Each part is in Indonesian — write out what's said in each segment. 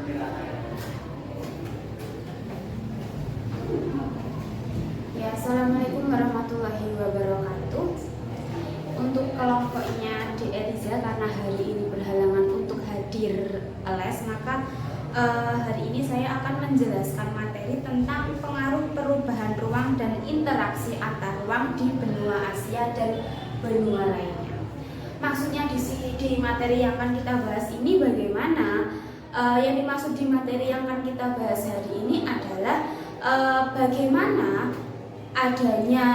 Ya, Assalamualaikum warahmatullahi wabarakatuh. Untuk kelompoknya di Eliza, karena hari ini berhalangan untuk hadir les, maka hari ini saya akan menjelaskan materi tentang pengaruh perubahan ruang dan interaksi antar ruang di benua Asia dan benua lainnya. Maksudnya di materi yang akan kita bahas ini bagaimana? Yang dimaksud di materi yang akan kita bahas hari ini adalah bagaimana adanya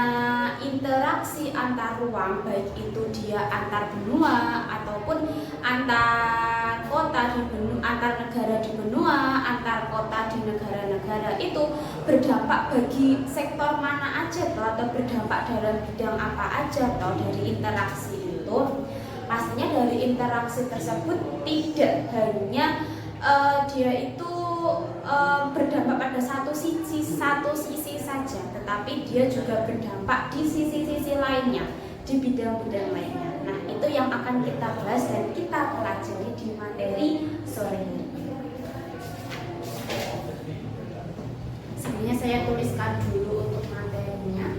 interaksi antar ruang, baik itu dia antar benua ataupun antar kota di benua, antar negara di benua, antar kota di negara-negara, itu berdampak bagi sektor mana aja atau berdampak dalam bidang apa aja atau dari interaksi itu. Pastinya dari interaksi tersebut tidak hanya dia itu berdampak pada satu sisi saja, tetapi dia juga berdampak di sisi-sisi lainnya, di bidang-bidang lainnya. Nah, itu yang akan kita bahas dan kita pelajari di materi sore ini. Sebenarnya saya tuliskan dulu untuk materinya.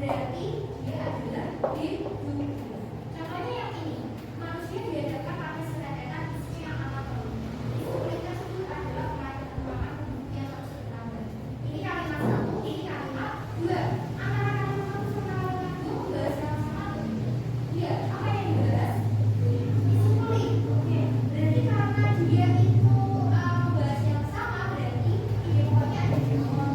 berarti dia adalah hidup. Contohnya yang ini, manusia diadakan pakai serangkaian isu yang amat rumit. Isu kulit tersebut adalah kematian keuangan penduduk yang terus bertambah. Ini kalimat satu, ini kalimat dua. Antara kalimat satu sama kalimat dua membahas yang sama. Iya, apa yang dibahas? Isu kulit. Oke, berarti karena dia itu membahas yang sama, berarti ini pokoknya ada di awal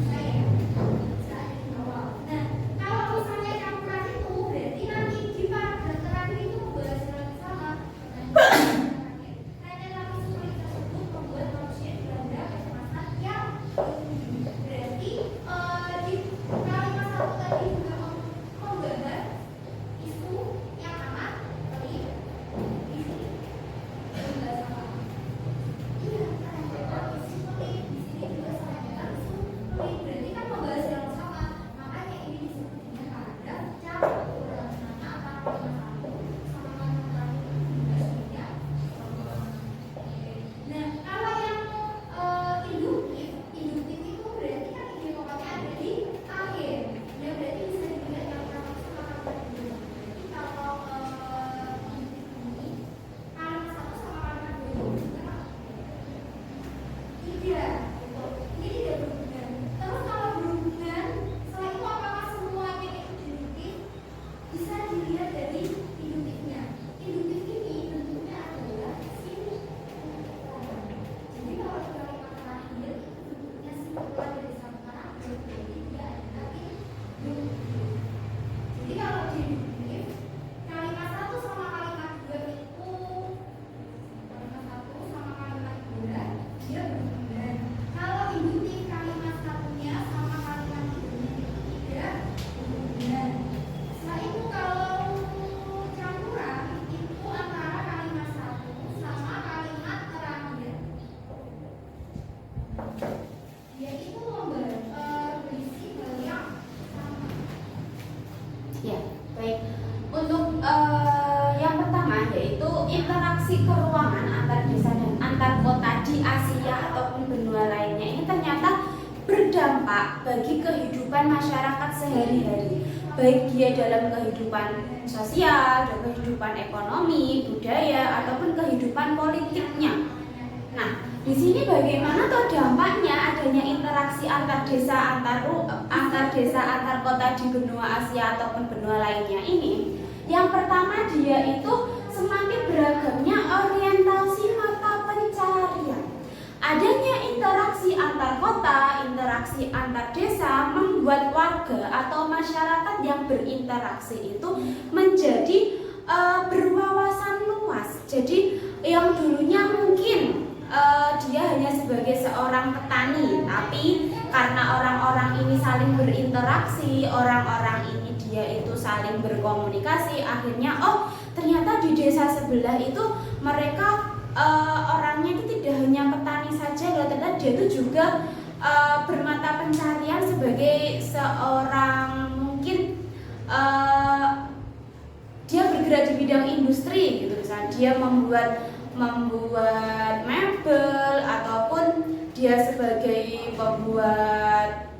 saya. Bisa ada di awal. Nah, kalau misalnya campuran itu, berarti nanti di paragraf terakhir itu membahas yang sama. Hanya lapis kulit tersebut membuat manusia dilanda kecemasan yang tinggi. Berarti di kalimat satu tadi juga membahas isu yang amat pelik. Di sini membahas apa? Iya, serangkaian isu pelik. Di sini juga serangkaian isu pelik. Berarti kan membahas yang sama. Makanya ini disebut dengan paragraf campuran. Karena antara kalimat satu sama kalimat terakhir itu membahas beda. Nah, kalau yang induktif itu berarti kan ide pokoknya ada di akhir. Ya berarti bisa dilihat yang pertama sama kalimat kedua. Berarti kalau induktif ini kalimat satu sama kalimat dua itu berhubungan? Tidak, gitu. Ini tidak berhubungan. Terus kalau berhubungan, setelah itu apakah semuanya itu induktif? Bisa dilihat dari induktifnya. Induktif ini bentuknya adalah simpulan. Jadi kalau di kalimat terakhir itu bentuknya simpulan dari satu paragraf, berarti dia adalah induktif. Jadi kalau di induktif, kalimat satu sama kalimat dua itu kalimat satu sama kalimat dua dia berhubungan. Kalau induktif kalimat satunya sama kalimat keduanya itu tidak berhubungan. Setelah itu kalau campuran itu antara kalimat satu sama kalimat terakhir. Dia itu berisi hal yang sama. Ya, baik. Untuk yang pertama yaitu interaksi keruangan antar desa dan antar kota di Asia ataupun benua lainnya ini ternyata berdampak bagi kehidupan masyarakat sehari-hari, baik dia dalam kehidupan sosial, dan kehidupan ekonomi, budaya ataupun kehidupan politiknya. Nah, di sini bagaimana tuh dampaknya adanya interaksi antar desa, antar kota di benua Asia ataupun benua lainnya ini? Yang pertama dia itu semakin beragamnya orientasi mata pencarian. Adanya interaksi antar kota, interaksi antar desa membuat warga atau masyarakat yang berinteraksi itu menjadi berwawasan luas. Jadi yang dulunya mungkin dia hanya sebagai seorang petani, tapi karena orang-orang ini saling berinteraksi, orang-orang ini dia itu saling berkomunikasi, akhirnya ternyata di desa sebelah itu mereka orangnya itu tidak hanya petani saja loh, ternyata dia itu juga bermata pencarian sebagai seorang mungkin dia bergerak di bidang industri gitu, misalnya dia membuat mebel ataupun dia sebagai pembuat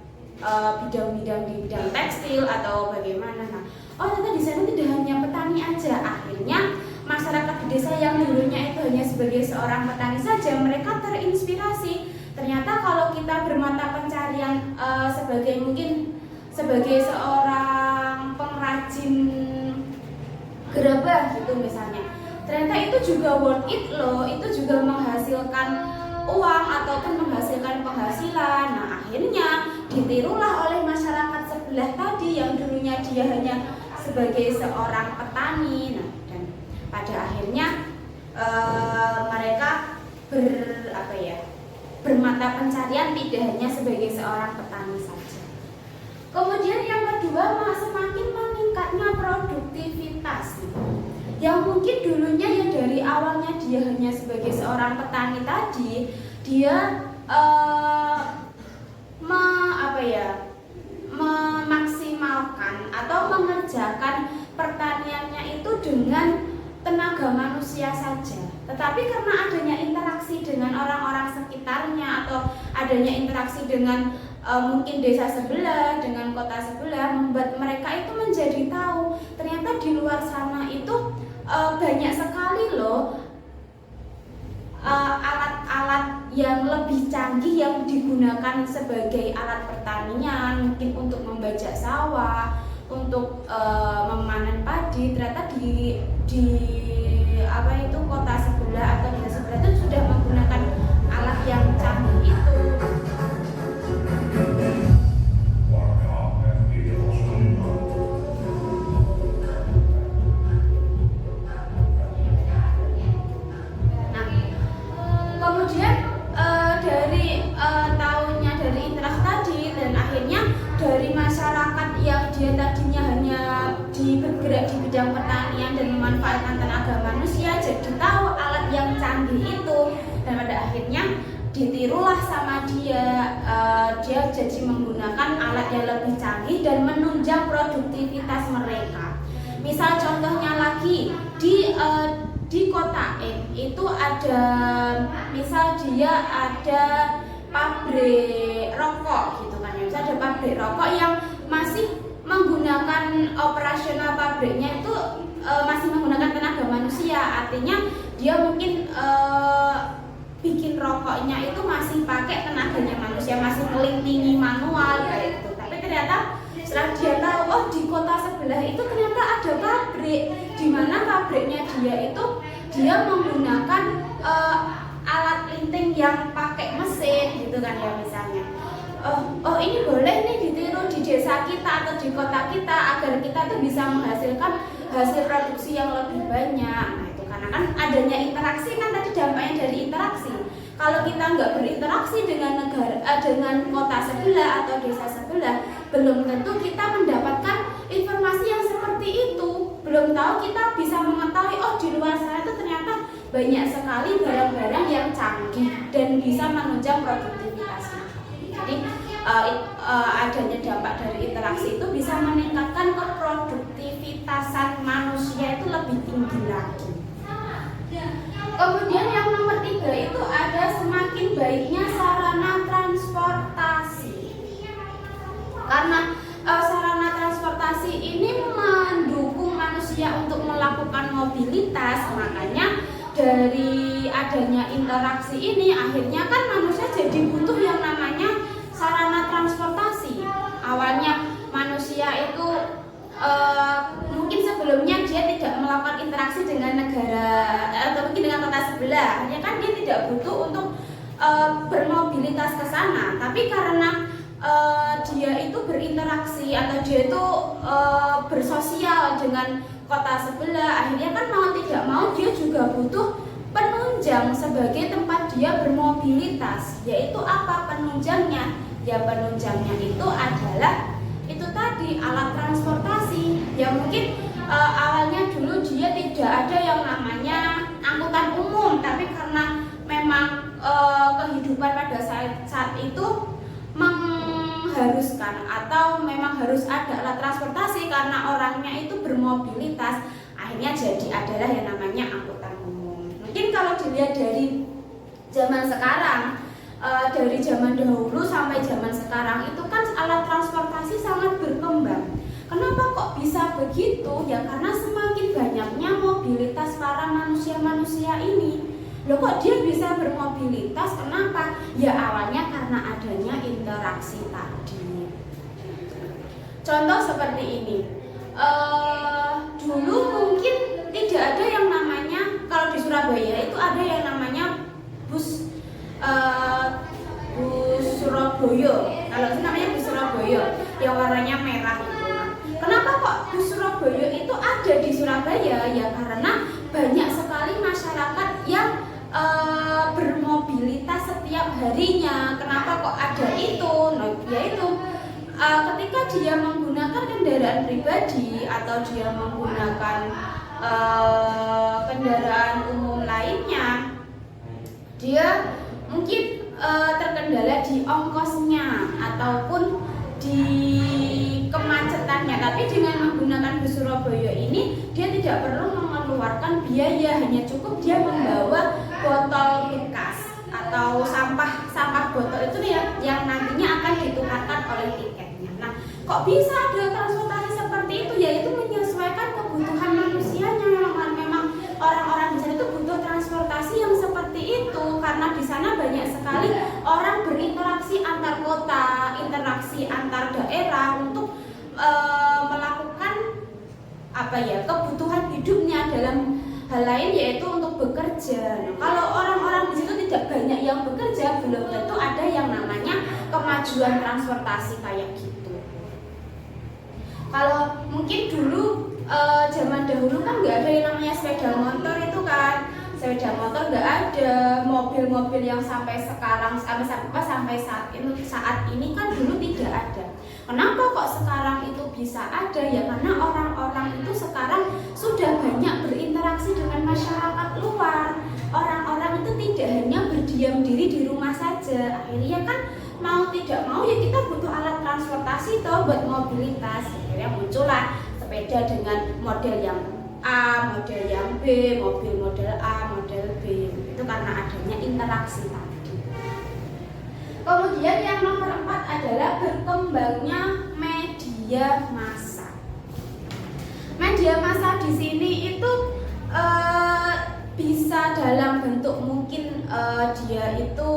bidang-bidang di bidang tekstil atau bagaimana. Nah, ternyata di sana tidak hanya petani aja. Akhirnya masyarakat di desa yang dulunya itu hanya sebagai seorang petani saja, mereka terinspirasi. Ternyata kalau kita bermata pencarian sebagai seorang pengrajin gerabah gitu misalnya, ternyata itu juga worth it loh, itu juga menghasilkan uang ataupun menghasilkan penghasilan. Nah, akhirnya ditirulah oleh masyarakat sebelah tadi yang dulunya dia hanya sebagai seorang petani. Nah, dan pada akhirnya mereka bermata pencarian tidak hanya sebagai seorang petani saja. Kemudian yang kedua, semakin meningkatnya produktivitas. Yang mungkin dulunya ya dari awalnya dia hanya sebagai seorang petani tadi, dia memaksimalkan atau mengerjakan pertaniannya itu dengan tenaga manusia saja. Tetapi karena adanya interaksi dengan orang-orang sekitarnya atau adanya interaksi dengan mungkin desa sebelah dengan kota sebelah, membuat mereka itu menjadi tahu ternyata di luar sana itu banyak sekali loh alat-alat yang lebih canggih yang digunakan sebagai alat pertanian, mungkin untuk membajak sawah, untuk memanen padi. Ternyata di kota sebelah atau desa sebelah itu sudah menggunakan alat yang canggih itu. Kemudian dari tahunnya dari interaksi tadi, dan akhirnya dari masyarakat yang dia tadinya hanya bergerak di bidang pertanian dan memanfaatkan tenaga manusia, jadi tahu alat yang canggih itu, dan pada akhirnya ditirulah sama dia. Dia jadi menggunakan alat yang lebih canggih dan menunjang produktivitas mereka. Misal contohnya lagi di kota N itu ada, misal dia ada pabrik rokok gitu kan ya, misal ada pabrik rokok yang masih menggunakan operasional pabriknya itu masih menggunakan tenaga manusia, artinya dia mungkin bikin rokoknya itu masih pakai tenaganya manusia, masih melintingi manual kayak gitu. Tapi ternyata setelah dia tahu, oh di kota sebelah itu ternyata ada pabrik, di mana pabriknya dia menggunakan alat linting yang pakai mesin gitu kan ya misalnya. Oh ini boleh nih ditiru di desa kita atau di kota kita agar kita tuh bisa menghasilkan hasil produksi yang lebih banyak. Nah itu karena kan adanya interaksi, kan tadi dampaknya dari interaksi. Kalau kita nggak berinteraksi dengan dengan kota sebelah atau desa sebelah, belum tentu kita mendapatkan informasi yang seperti itu. Belum tahu kita bisa mengetahui, oh di luar sana itu ternyata banyak sekali barang-barang yang canggih dan bisa menunjang produktivitasnya. Jadi adanya dampak dari interaksi itu bisa meningkatkan keproduktivitasan manusia itu lebih tinggi lagi. Kemudian yang nomor 3 itu ada semakin baiknya sarana transportasi. Karena sarana transportasi ini mendukung manusia untuk melakukan mobilitas, makanya dari adanya interaksi ini akhirnya kan manusia jadi butuh yang namanya sarana transportasi. Awalnya manusia itu mungkin sebelumnya dia tidak melakukan interaksi dengan negara atau mungkin dengan kota sebelah, hanya kan dia tidak butuh untuk bermobilitas ke sana. Tapi karena dia itu berinteraksi atau dia itu bersosial dengan kota sebelah, akhirnya kan mau tidak mau dia juga butuh penunjang sebagai tempat dia bermobilitas. Yaitu apa penunjangnya? Ya penunjangnya itu adalah itu tadi alat transportasi. Ya mungkin awalnya dulu dia tidak ada yang namanya angkutan umum, tapi karena memang kehidupan pada saat itu mengharuskan atau memang harus ada alat transportasi karena orangnya itu bermobilitas, akhirnya jadi adalah yang namanya angkutan umum. Mungkin kalau dilihat dari zaman sekarang, dari zaman dahulu sampai zaman sekarang itu kan alat transportasi sangat berkembang. Kenapa kok bisa begitu? Ya karena semakin banyaknya mobilitas para manusia-manusia ini. Loh kok dia bisa bermobilitas? Kenapa? Ya awalnya karena adanya interaksi tadi. Contoh seperti ini. Dulu mungkin tidak ada yang namanya, kalau di Surabaya itu ada yang namanya bus Surabaya. Kalau itu namanya bus Surabaya yang warnanya merah itu. Kenapa kok bus Surabaya itu ada di Surabaya? Ya karena banyak sekali masyarakat yang bermobilitas setiap harinya. Kenapa kok ada itu? Nah, yaitu ketika dia menggunakan kendaraan pribadi atau dia menggunakan kendaraan umum lainnya, dia mungkin terkendala di ongkosnya ataupun di kemacetannya. Tapi dengan menggunakan bus Surabaya ini dia tidak perlu mengeluarkan biaya, hanya cukup dia membawa botol bekas atau sampah botol itu ya yang nantinya akan ditukarkan oleh tiketnya. Nah, kok bisa ada transportasi seperti itu? Yaitu menyesuaikan kebutuhan manusianya. Memang orang-orang di sana itu butuh transportasi yang seperti itu karena di sana banyak sekali orang berinteraksi antar kota, interaksi antar daerah untuk melakukan kebutuhan hidupnya dalam hal lain yaitu untuk bekerja. Nah, kalau orang-orang di situ tidak banyak yang bekerja, belum tentu ada yang namanya kemajuan transportasi kayak gitu. Kalau mungkin dulu zaman dahulu kan nggak ada yang namanya sepeda motor itu kan, sepeda motor nggak ada, mobil-mobil yang sampai sekarang sampai saat ini kan dulu tidak ada. Kenapa kok sekarang itu bisa ada? Ya karena orang-orang itu sekarang sudah banyak berinteraksi dengan masyarakat luar. Orang-orang itu tidak hanya berdiam diri di rumah saja. Akhirnya kan mau tidak mau ya kita butuh alat transportasi toh buat mobilitas. Akhirnya muncullah sepeda dengan model yang A, model yang B, mobil model A, model B. Itu karena adanya interaksi tadi. Kemudian yang nomor 4 adalah berkembangnya media massa. Media massa di sini itu bisa dalam bentuk mungkin dia itu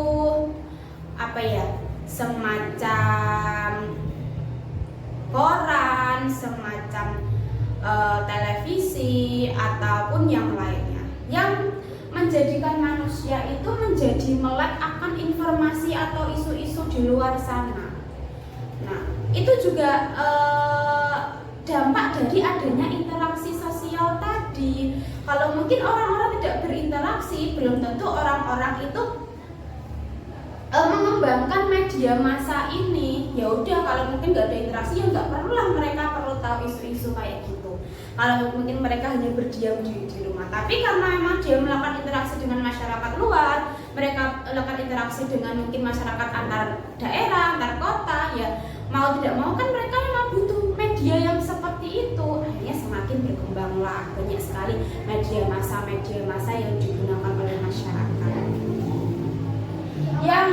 semacam koran, semacam televisi ataupun yang lainnya yang menjadikan manusia itu menjadi melek akan informasi atau isu-isu di luar sana. Nah, itu juga dampak dari adanya interaksi sosial tadi. Kalau mungkin orang-orang tidak berinteraksi, belum tentu orang-orang itu mengembangkan media massa ini. Ya udah, kalau mungkin nggak ada interaksi ya nggak perlulah mereka perlu tahu isu-isu kayak gitu. Kalau mungkin mereka hanya berdiam di rumah. Tapi karena memang dia melakukan interaksi dengan masyarakat luar, mereka melakukan interaksi dengan mungkin masyarakat antar daerah, antar kota, ya mau tidak mau kan mereka memang butuh media yang seperti itu. Akhirnya semakin berkembanglah banyak sekali media massa yang digunakan oleh masyarakat. Yang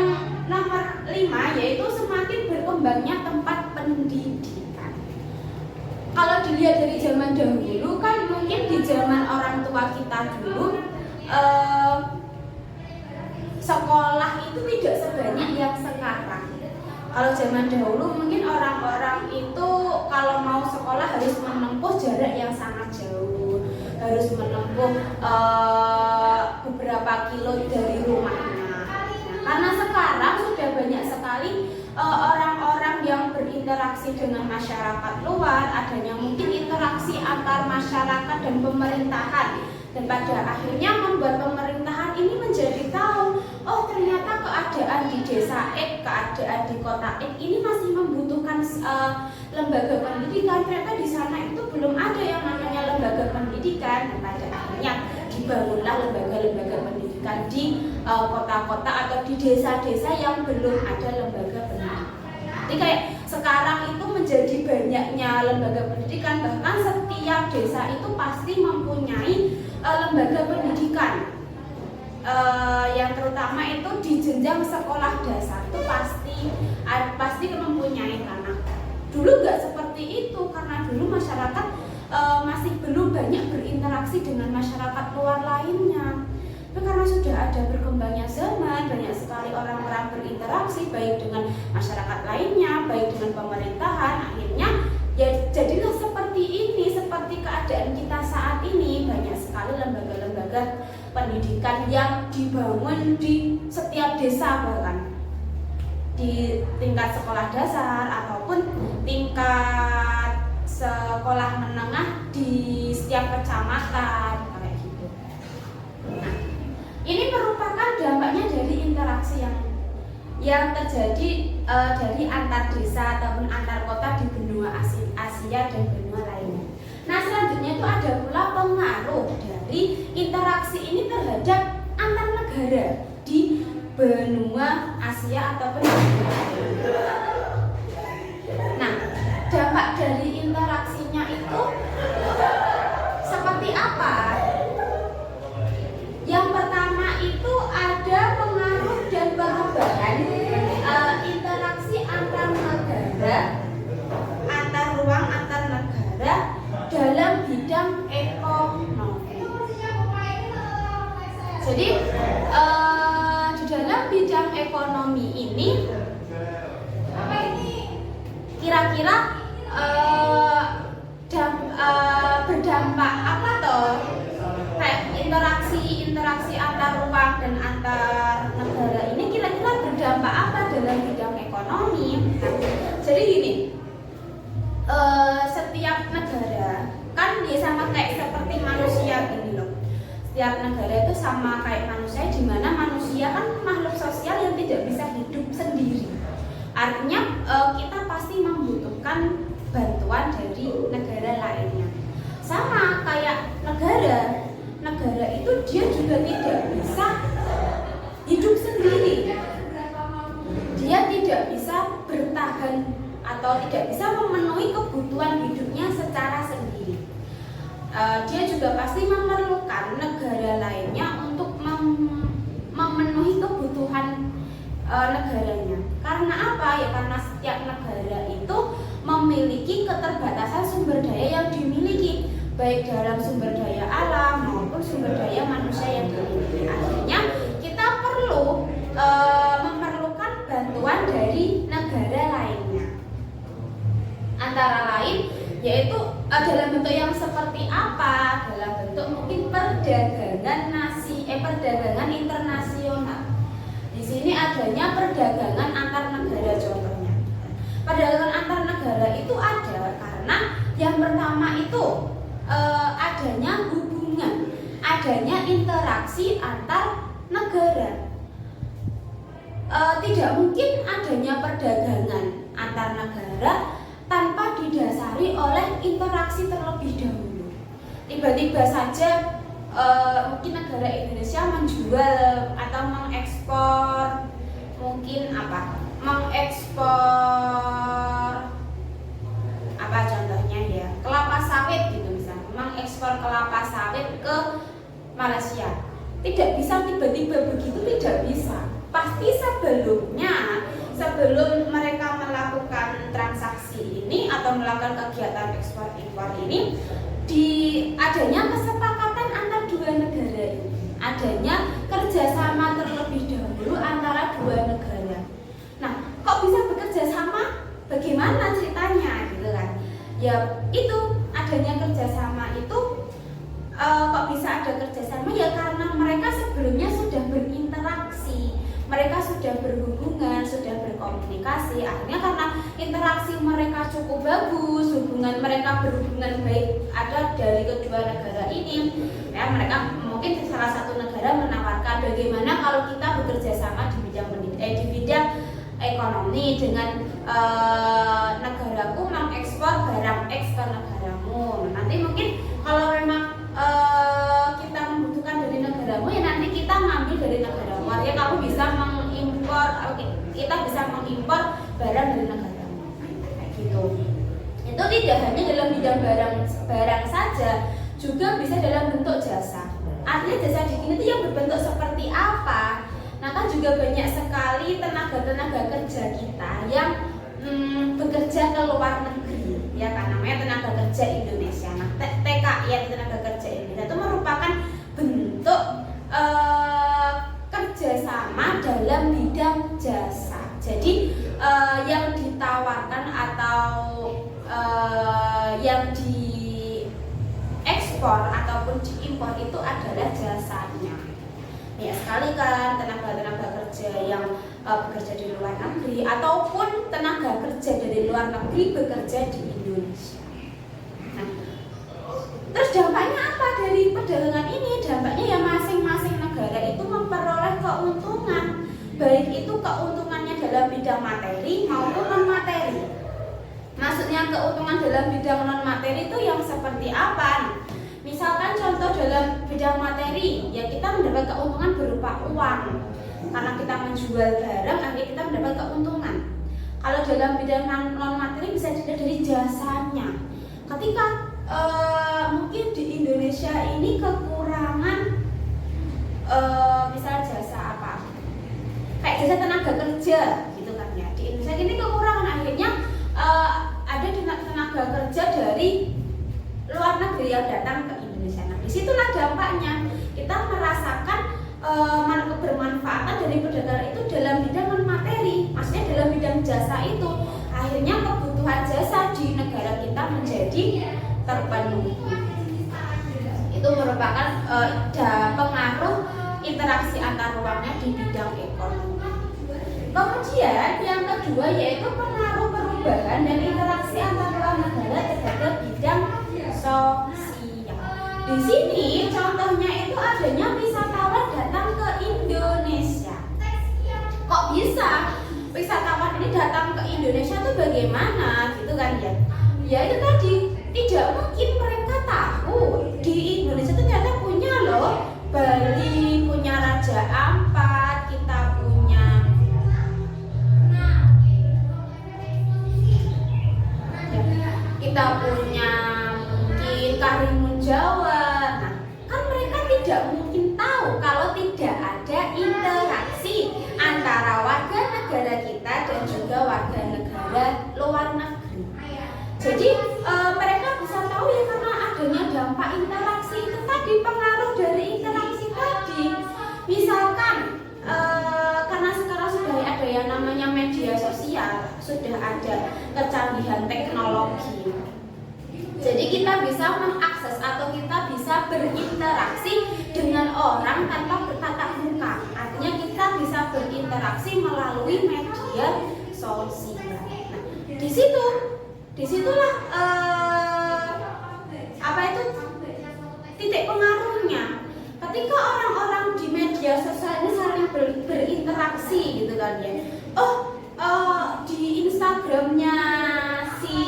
nomor 5 yaitu semakin berkembangnya tempat pendidikan. Kalau dilihat dari zaman dahulu kan mungkin di zaman orang tua kita dulu sekolah itu tidak sebanyak yang sekarang. Kalau zaman dahulu mungkin orang-orang itu kalau mau sekolah harus menempuh jarak yang sangat jauh, harus menempuh beberapa kilo dari rumahnya. Karena sekarang sudah banyak sekali orang-orang yang berinteraksi dengan masyarakat luar, adanya mungkin interaksi antar masyarakat dan pemerintahan, dan pada akhirnya membuat pemerintahan ini menjadi tahu, oh ternyata keadaan di desa X, keadaan di kota X ini masih membutuhkan lembaga pendidikan. Ternyata di sana itu belum ada yang namanya lembaga pendidikan, dan pada akhirnya dibangunlah lembaga-lembaga pendidikan di kota-kota atau di desa-desa yang belum ada lembaga pendidikan. Jadi kayak sekarang itu menjadi banyaknya lembaga pendidikan, bahkan setiap desa itu pasti mempunyai lembaga pendidikan. Yang terutama itu di jenjang sekolah dasar itu pasti mempunyai, karena dulu nggak seperti itu, karena dulu masyarakat masih belum banyak berinteraksi dengan masyarakat luar lainnya. Tapi karena sudah ada berkembangnya zaman, banyak sekali orang-orang berinteraksi baik dengan masyarakat lainnya, baik dengan pemerintahan, akhirnya ya jadilah seperti ini, seperti keadaan kita saat ini. Banyak sekali lembaga-lembaga pendidikan yang dibangun di setiap desa, bahkan di tingkat sekolah dasar ataupun tingkat sekolah menengah di setiap kecamatan kayak gitu. Nah, ini merupakan dampaknya dari interaksi yang terjadi dari antar desa ataupun antar kota di benua Asia dan benua lainnya. Nah, selanjutnya itu ada pula pengaruh dari interaksi ini terhadap antar negara di benua Asia ataupun benua lainnya. Nah, dampak dari interaksinya itu seperti apa? Yang pertama itu ada pengaruh dan perubahan interaksi antar ekonomi ini Apa ini? kira-kira berdampak apa toh? Kayak interaksi antar ruang dan antar negara ini kira-kira berdampak apa dalam bidang ekonomi? Jadi gini, setiap negara kan dia sama kayak seperti manusia gini loh. Setiap negara itu sama kayak manusia, di mana manusia kan makhluk sosial yang tidak bisa hidup sendiri. Artinya kita pasti membutuhkan bantuan dari negara lainnya. Sama kayak negara itu dia juga tidak bisa hidup sendiri. Dia tidak bisa bertahan atau tidak bisa memenuhi kebutuhan hidupnya secara sendiri. Dia juga pasti memerlukan negara lainnya untuk memenuhi kebutuhan negaranya. Karena apa? Ya karena setiap negara itu memiliki keterbatasan sumber daya yang dimiliki, baik dalam sumber daya alam maupun sumber daya manusia yang dimiliki. Artinya kita perlu memerlukan bantuan dari negara lainnya. Antara lain yaitu dalam bentuk yang seperti apa? Dalam bentuk mungkin perdagangan internasional. Di sini adanya perdagangan antar negara contohnya. Perdagangan antar negara itu ada karena yang pertama itu adanya hubungan, adanya interaksi antar negara. Tidak mungkin adanya perdagangan antar negara tanpa didasari oleh interaksi terlebih dahulu. Tiba-tiba saja mungkin negara Indonesia menjual atau mengekspor mungkin mengekspor apa contohnya ya, kelapa sawit gitu misalnya, mengekspor kelapa sawit ke Malaysia. Tidak bisa tiba-tiba begitu, tidak bisa. Pasti sebelum mereka melakukan transaksi ini atau melakukan kegiatan ekspor impor ini, adanya kesepakatan antar dua negara ini, adanya kerjasama terlebih dahulu antara dua negara. Nah, kok bisa bekerja sama? Bagaimana ceritanya gitu kan? Ya itu adanya kerjasama itu kok bisa ada kerjasama ya karena mereka sebelumnya sudah berinteraksi, mereka sudah berhubungan, sudah berkomunikasi. Akhirnya karena interaksi mereka cukup bagus, hubungan mereka berhubungan baik ada dari kedua negara ini, ya mereka mungkin salah satu negara menawarkan bagaimana kalau kita bekerja sama di bidang ekonomi dengan negaraku mengekspor barang X ke negaramu. Nanti mungkin kalau memang kita membutuhkan dari negaramu, ya nanti kita ngambil dari negaramu. Artinya kamu bisa mengimpor, kita bisa mengimpor barang dari negaramu, kayak gitu. Itu tidak hanya dalam bidang barang saja, juga bisa dalam bentuk jasa. Artinya jasa di sini itu yang berbentuk seperti apa? Nah kan juga banyak sekali tenaga kerja kita yang bekerja ke luar negeri, ya kan, namanya tenaga kerja Indonesia. Nah TKI, tenaga kerja Indonesia itu merupakan bentuk kerjasama dalam bidang jasa. Jadi yang ditawarkan atau yang diekspor ataupun diimpor itu adalah jasanya. Ya sekali kan tenaga kerja yang bekerja di luar negeri ataupun tenaga kerja dari luar negeri bekerja di Indonesia. Nah, terus dampaknya apa dari perdagangan ini? Dampaknya ya masing-masing negara itu memperoleh keuntungan, baik itu keuntungannya dalam bidang materi maupun non materi. Maksudnya keuntungan dalam bidang non materi itu yang seperti apa? Misalkan contoh dalam bidang materi, ya kita mendapat keuntungan berupa uang. Karena kita menjual barang, akhirnya kita mendapat keuntungan. Kalau dalam bidang non materi bisa dilihat dari jasanya. Ketika mungkin di Indonesia ini kekurangan misal jasa apa? Kayak jasa tenaga kerja gitu kan ya. Di Indonesia ini kekurangan, akhirnya ada tenaga kerja dari luar negeri yang datang ke Indonesia. Nah, disitulah dampaknya kita merasakan bermanfaat peningkatan dari perdagangan itu dalam bidang non materi, maksudnya dalam bidang jasa itu. Akhirnya kebutuhan jasa di negara kita menjadi terpenuhi. Itu merupakan pengaruh interaksi antar ruangnya di bidang ekonomi. Kemudian yang kedua yaitu pengaruh perubahan dan interaksi antar ruang negara terhadap bidang sosial. Di sini contohnya itu adanya wisatawan datang ke Indonesia. Kok bisa wisatawan ini datang ke Indonesia itu bagaimana gitu kan ya? Ya itu tadi, tidak mungkin mereka tahu di Indonesia itu ternyata punya loh Bali, punya Raja Ampat, kita punya mungkin Karimun Jawa. Nah, kan mereka tidak mungkin tahu kalau tidak ada interaksi antara warga negara kita dan juga warga negara luar negeri. Jadi mereka bisa tahu ya karena adanya dampak interaksi itu tadi, pengaruh dari interaksi tadi. Misalkan karena sekarang sudah ada yang namanya media sosial, sudah ada kecanggihan teknologi. Jadi kita bisa mengakses atau kita bisa berinteraksi dengan orang tanpa bertatap muka. Artinya kita bisa berinteraksi melalui media sosial. Nah, disitulah titik pengaruhnya. Ketika orang-orang di media sosial ini saling berinteraksi gitu kan ya. Di Instagramnya si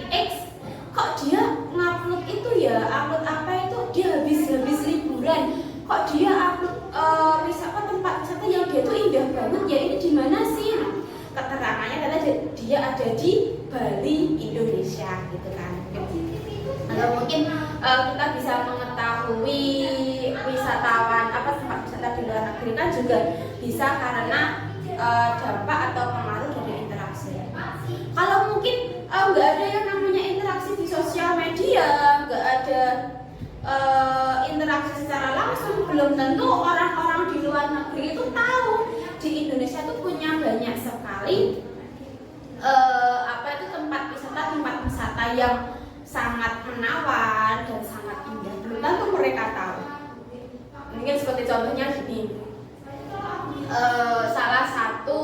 X kok dia ngupload itu ya, upload apa itu dia habis liburan. Kok dia upload tempat wisata yang dia tuh indah banget ya, ini di mana sih? Nah, keterangannya adalah dia ada di Bali, Indonesia gitu kan. Atau mungkin kita bisa mengetahui wisatawan tempat wisata di luar negeri kan juga bisa karena dampak atau pengaruh dari interaksi. Kalau mungkin nggak ada yang namanya interaksi di sosial media, nggak ada interaksi secara langsung, belum tentu orang-orang di luar negeri itu tahu di Indonesia itu punya banyak sekali tempat wisata yang sangat menawan dan sangat indah. Belum tentu mereka tahu. Mungkin seperti contohnya gini, salah satu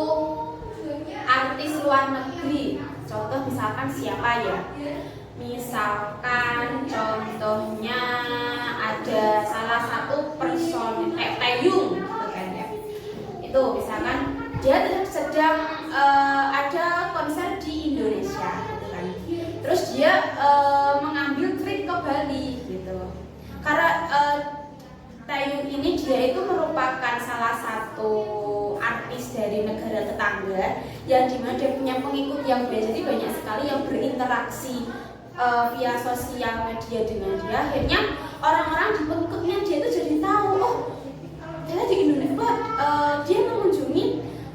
artis luar negeri, contoh misalkan siapa ya? Misalkan contohnya ada salah satu personil Taeyong gitu kan ya. Itu misalkan dia sedang ada konser di Indonesia gitu kan. Terus dia mengambil trip ke Bali gitu. Karena Taeyong ini dia itu merupakan salah satu artis dari negara tetangga yang dimana dia punya pengikut yang banyak, jadi banyak sekali yang berinteraksi via sosial media dengan dia. Akhirnya orang-orang di pengikutnya dia itu jadi tahu, ternyata di Indonesia dia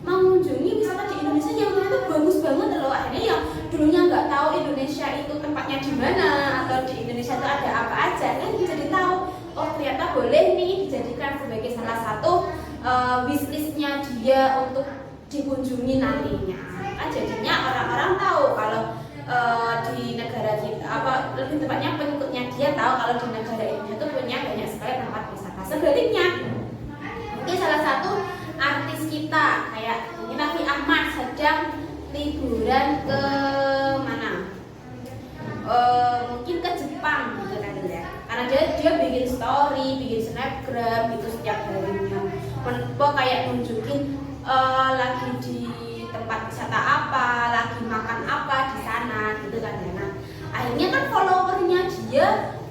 mengunjungi wisata di Indonesia yang ternyata bagus banget loh. Akhirnya yang dulunya nggak tahu Indonesia itu tempatnya di mana atau di Indonesia itu ada apa aja, kan jadi tahu, ternyata boleh nih dijadikan sebagai salah satu wishlistnya dia untuk dikunjungi nantinya. Kan jadinya orang-orang tahu kalau di negara kita, lebih tepatnya pengikutnya dia tahu kalau di negara Indonesia itu punya banyak sekali tempat wisata. Sebaliknya, mungkin salah satu artis kita kayak mungkin Raffi Ahmad sedang liburan ke mana? Mungkin ke Jepang gitu kan ya. Karena dia bikin story, bikin snapgram gitu setiap harinya. Kayak nunjukin lagi di tempat wisata apa, lagi makan apa di sana gitu kan ya. Nah, akhirnya kan followernya dia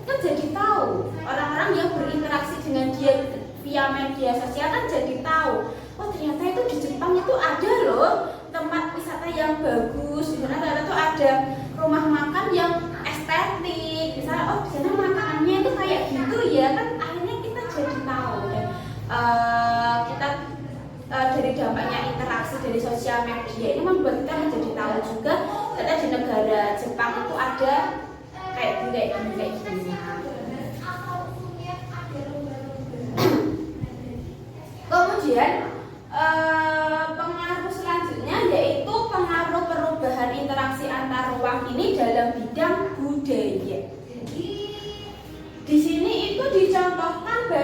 kan jadi tahu, orang-orang yang berinteraksi dengan dia via media sosial kan jadi tahu, ternyata itu di Jepang itu ada loh tempat wisata yang bagus, di sana ternyata tuh ada rumah makan yang estetik, misalnya di sana makanannya itu kayak gitu ya kan. Akhirnya kita jadi tahu dan kita dari dampaknya interaksi dari sosial media ini membuat kita menjadi tahu juga ternyata di negara Jepang itu ada kayak gini. Kemudian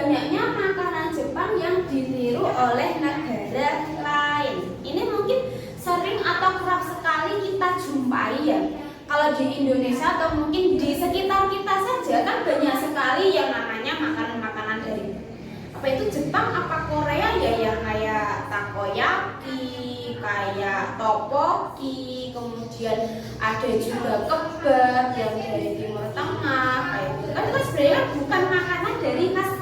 banyaknya makanan Jepang yang ditiru oleh negara lain. Ini mungkin sering atau kerap sekali kita jumpai ya. Kalau di Indonesia atau mungkin di sekitar kita saja kan banyak sekali yang namanya makanan-makanan dari apa itu Jepang apa Korea ya, yang kayak takoyaki, kayak tteokbokki, kemudian ada juga kebab yang dari Timur Tengah kayak gitu. Kan itu sebenarnya bukan makanan dari khas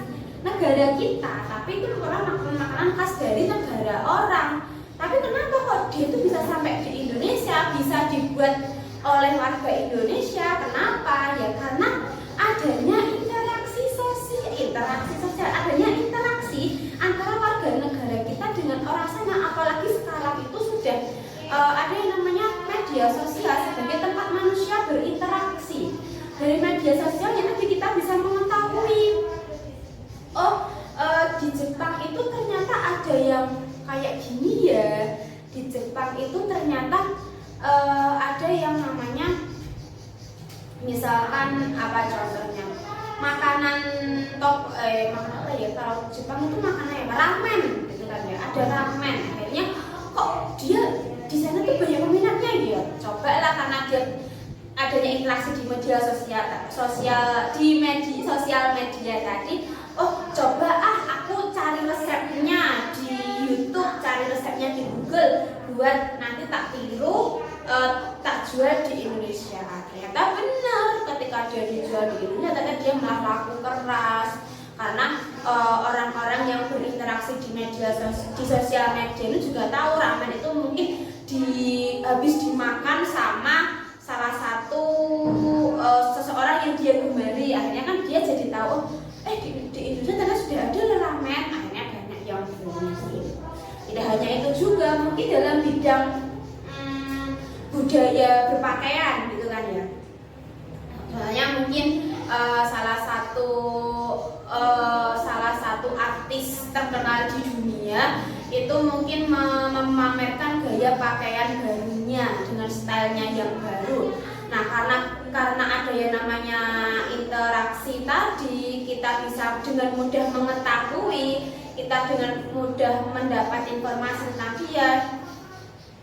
negara kita, tapi itu merupakan makanan khas dari negara orang. Tapi kenapa kok dia itu bisa sampai di Indonesia, bisa dibuat oleh warga Indonesia? Kenapa? Ya karena adanya interaksi sosial, adanya interaksi antara warga negara kita dengan orang sana. Apalagi sekarang itu sudah ada yang namanya media sosial sebagai tempat manusia berinteraksi. Dari media sosial ya nanti kita bisa mengetahui, di Jepang itu ternyata ada yang kayak gini ya. Di Jepang itu ternyata ada yang namanya, misalkan apa contohnya, makanan makanan apa ya, kalau Jepang itu makanannya ramen gitu kan ya, ada ramen. Akhirnya kok dia di sana tuh banyak peminatnya ya, cobalah karena dia adanya interaksi di media sosial media tadi. Coba aku cari resepnya di YouTube, cari resepnya di Google, buat nanti tak tiru, tak jual di Indonesia. Ternyata benar, ketika dia dijual di Indonesia ternyata dia malah laku keras. Karena orang-orang yang berinteraksi di sosial media ini juga tahu ramen itu mungkin habis dimakan sama salah satu seseorang yang dia gemari. Akhirnya kan dia jadi tahu, di Indonesia ternyata sudah ada ramen. Akhirnya banyak yang beli. Tidak hanya itu juga, mungkin dalam bidang budaya berpakaian gitu kan ya. Soalnya mungkin salah satu artis terkenal di dunia itu mungkin memamerkan gaya pakaian barunya dengan stylenya yang baru. Nah, karena ada yang namanya interaksi tadi, kita bisa dengan mudah mengetahui, kita dengan mudah mendapat informasi tentang dia.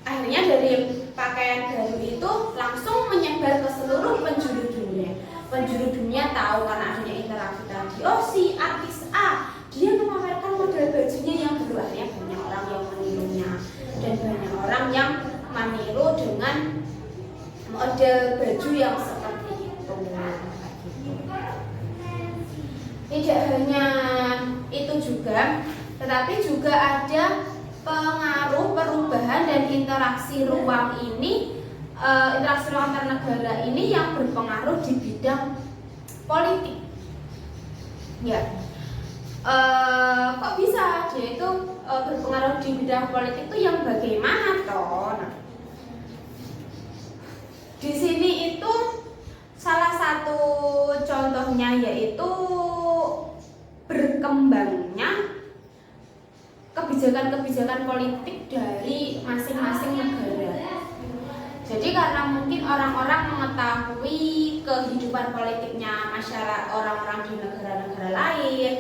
Akhirnya dari pakaian baru itu langsung menyebar ke seluruh penjuru dunia. Penjuru dunia tahu karena adanya interaksi tadi. Si artis A, dia memamerkan model bajunya yang baru. Akhirnya banyak orang yang menirunya, dan banyak orang yang meniru dengan model baju yang seperti itu. Tidak hanya itu juga, tetapi juga ada pengaruh perubahan dan interaksi ruang ini, interaksi ruang antar negara ini yang berpengaruh di bidang politik. Ya, kok bisa dia itu berpengaruh di bidang politik itu yang bagaimana toh? Nah, di sini itu salah satu contohnya yaitu berkembangnya kebijakan-kebijakan politik dari masing-masing negara. Jadi karena mungkin orang-orang mengetahui kehidupan politiknya masyarakat orang-orang di negara-negara lain,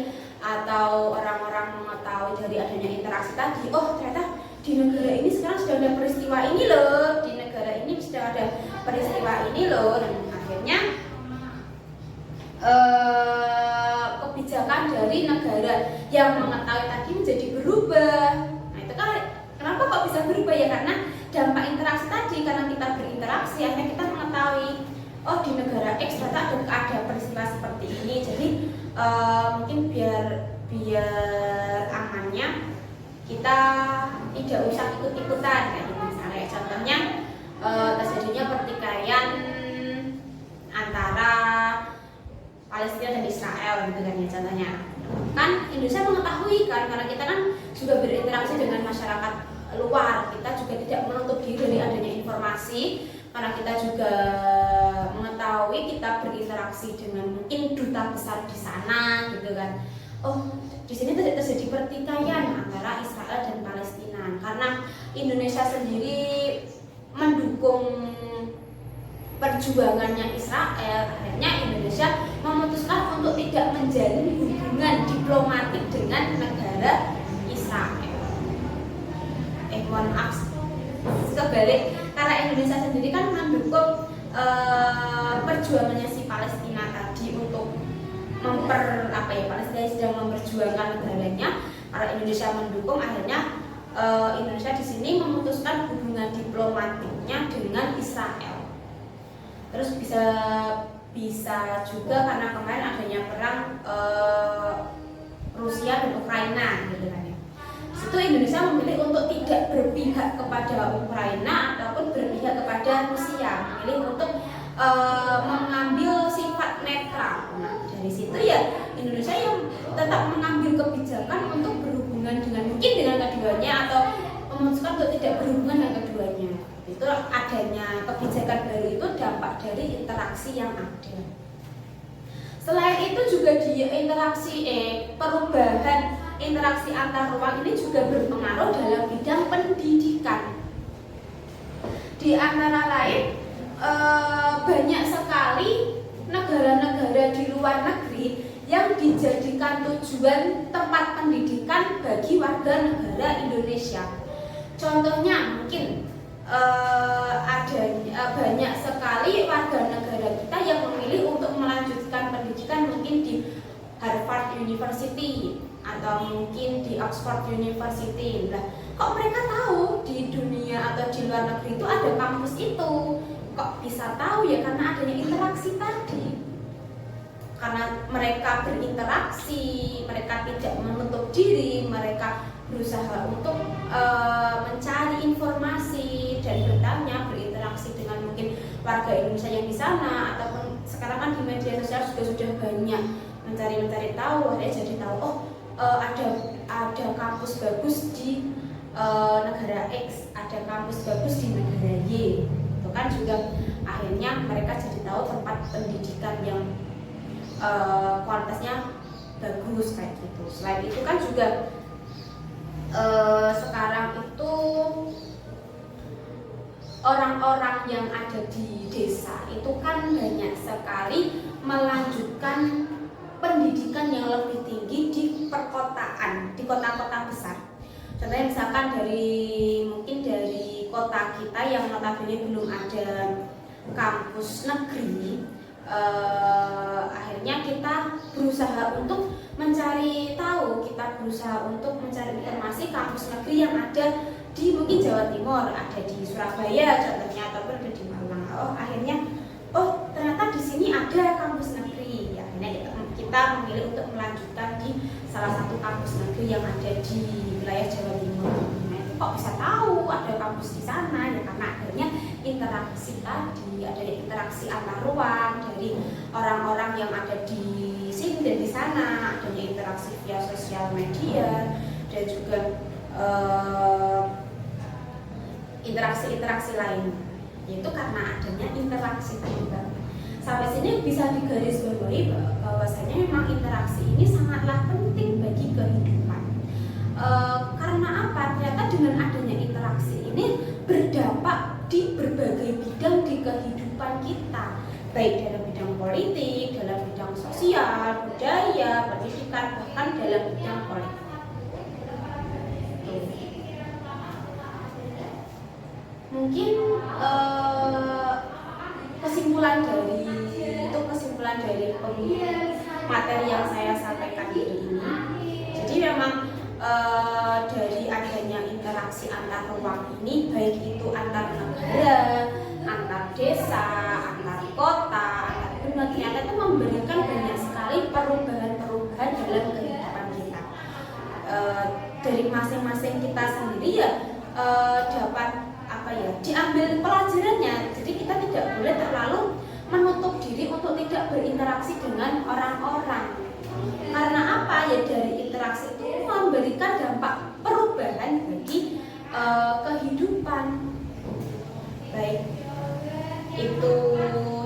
atau orang-orang mengetahui dari adanya interaksi tadi, ternyata di negara ini sekarang sudah ada peristiwa ini loh, di negara ini sudah ada peristiwa ini loh. Dan akhirnya kebijakan dari negara yang mengetahui tadi menjadi berubah. Nah itu kan kenapa kok bisa berubah ya, karena dampak interaksi tadi. Karena kita berinteraksi akhirnya kita mengetahui, di negara X ternyata ada peristiwa seperti ini. Jadi mungkin biar amannya kita tidak usah ikut-ikutan kayak gitu. Misalnya contohnya terjadinya pertikaian antara Palestina dan Israel gitu kan ya, contohnya. Kan Indonesia mengetahui kan, karena kita kan juga berinteraksi dengan masyarakat luar, kita juga tidak menutup diri dari adanya informasi, karena kita juga mengetahui, kita berinteraksi dengan mungkin duta besar di sana gitu kan. Di sini terjadi pertikaian antara Israel dan Palestina. Karena Indonesia sendiri mendukung perjuangannya Israel, akhirnya Indonesia memutuskan untuk tidak menjalin hubungan diplomatik yang sedang memperjuangkan negaranya, kalau Indonesia mendukung, akhirnya Indonesia di sini memutuskan hubungan diplomatiknya dengan Israel. Terus bisa juga karena kemarin adanya perang Rusia dan Ukraina gitu kan ya. Itu Indonesia memilih untuk tidak berpihak kepada Ukraina ataupun berpihak kepada Rusia, memilih untuk mengambil sifat netral. Nah, dari situ ya Indonesia yang tetap mengambil kebijakan untuk berhubungan dengan mungkin dengan keduanya atau memutuskan untuk tidak berhubungan dengan keduanya. Itu adanya kebijakan baru itu dampak dari interaksi yang ada. Selain itu juga di interaksi perubahan interaksi antar ruang ini juga berpengaruh dalam bidang pendidikan. Di antara lain banyak sekali negara-negara di luar negeri yang dijadikan tujuan tempat pendidikan bagi warga negara Indonesia. Contohnya mungkin banyak sekali warga negara kita yang memilih untuk melanjutkan pendidikan mungkin di Harvard University atau mungkin di Oxford University. Nah, kok mereka tahu di dunia atau di luar negeri itu ada kampus itu? Kok bisa tahu ya? Karena adanya interaksi tadi. Karena mereka berinteraksi, mereka tidak menutup diri, mereka berusaha untuk mencari informasi dan bertanya, berinteraksi dengan mungkin warga Indonesia yang di sana, ataupun sekarang kan di media sosial juga sudah banyak mencari tahu, akhirnya jadi tahu ada kampus bagus di negara X, ada kampus bagus di negara Y. Itu kan juga akhirnya mereka jadi tahu tempat pendidikan yang kualitasnya bagus kayak gitu. Selain itu kan juga sekarang itu orang-orang yang ada di desa itu kan banyak sekali melanjutkan pendidikan yang lebih tinggi di perkotaan, di kota-kota besar. Contohnya misalkan mungkin dari kota kita yang notabene belum ada kampus negeri, akhirnya kita berusaha untuk mencari tahu, kita berusaha untuk mencari informasi kampus negeri yang ada di mungkin Jawa Timur, ada di Surabaya contohnya, ataupun ada di Malang. Akhirnya ternyata di sini ada kampus negeri. Akhirnya kita memilih untuk melanjutkan di salah satu kampus negeri yang ada di wilayah Jawa Timur. Nah, itu kok bisa tahu ada kampus di sana? Ya karena akhirnya interaksi tadi, ada interaksi antar ruang dari orang-orang yang ada di sini dan di sana, adanya interaksi via sosial media dan juga interaksi lain. Yaitu karena adanya interaksi tadi. Sampai sini bisa digarisbawahi bahwasanya memang interaksi ini sangatlah penting bagi kehidupan. Karena apa? Ternyata dengan adanya interaksi ini berdampak di berbagai bidang di kehidupan kita, baik dalam bidang politik, dalam bidang sosial, budaya, pendidikan, bahkan dalam bidang politik. Mungkin kesimpulan dari materi yang saya sampaikan ini. Jadi memang dari adanya interaksi antar ruang ini, baik itu antar negara, antar desa, antar kota, antar benua, ternyata itu memberikan banyak sekali perubahan-perubahan dalam kehidupan kita. Dari masing-masing kita sendiri ya dapat diambil pelajarannya. Jadi kita tidak boleh terlalu menutup diri untuk tidak berinteraksi dengan orang-orang. Karena apa? Ya dari interaksi itu memberikan dampak perubahan bagi kehidupan, baik itu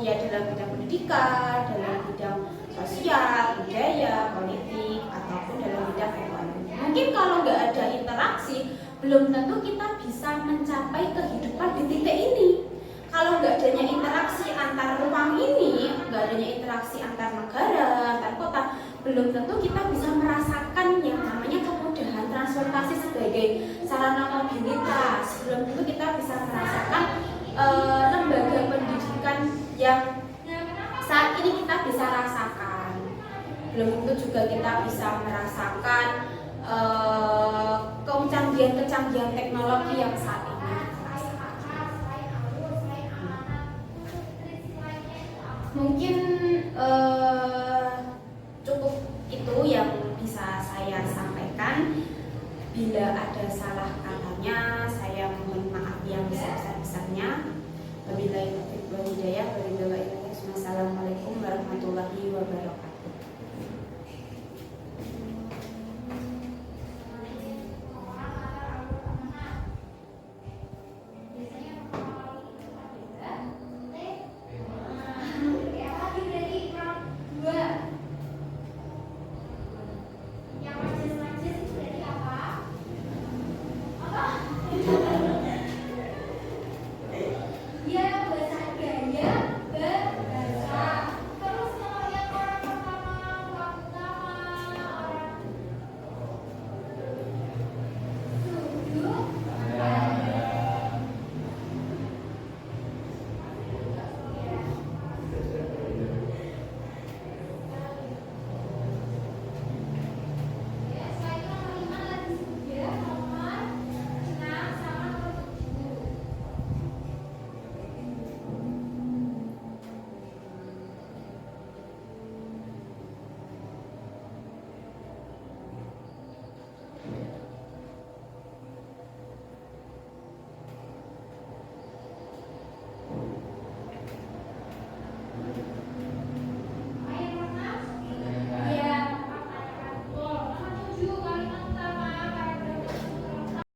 ya dalam bidang pendidikan, dalam bidang sosial, budaya, politik, ataupun dalam bidang ekonomi. Mungkin kalau nggak ada interaksi, belum tentu kita bisa mencapai kehidupan di titik ini. Kalau nggak adanya interaksi antar ruang ini, nggak adanya interaksi antar negara, antar kota, belum tentu kita bisa merasakan yang namanya kemudahan transportasi sebagai sarana mobilitas. Belum tentu kita bisa merasakan lembaga pendidikan yang saat ini kita bisa rasakan. Belum tentu juga kita bisa merasakan kecanggihan teknologi yang saat ini. Mungkin cukup itu yang bisa saya sampaikan. Bila ada salah katanya